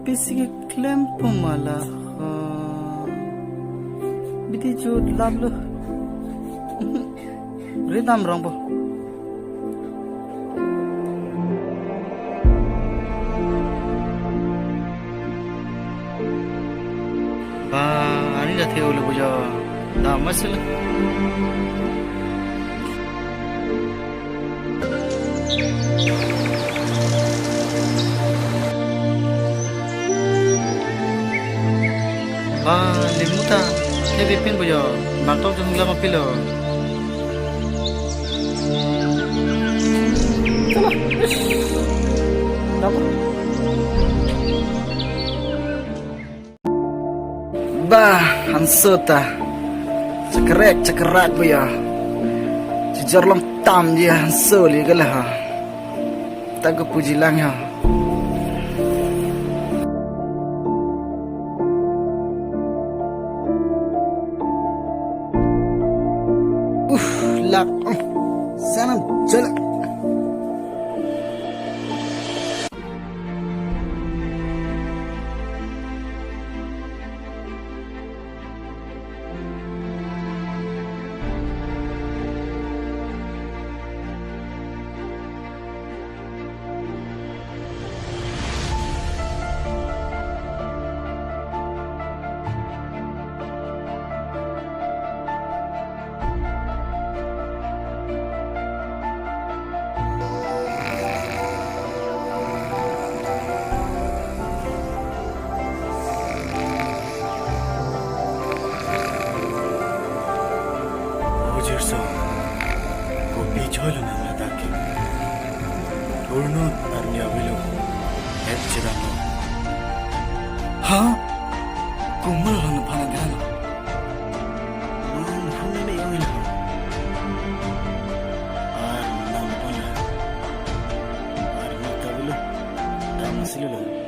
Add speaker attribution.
Speaker 1: pisigi klem pumala biti jod lablo redam rangbo ba ani da theo le buja da masala ba limuta ke bipin buja bantok jumla mapilo bah hansota cekrak buya jujur long tam dia hansol ya galah tak ke puji lang ya lak sana jalan Jirso, kopi cholo na ladaki. Turno arnya bilo, et chidamo. Ha? Kumal na panagano. Man humi na yung ilo. Ar nam pala. Ar na kabilo. Tama sila.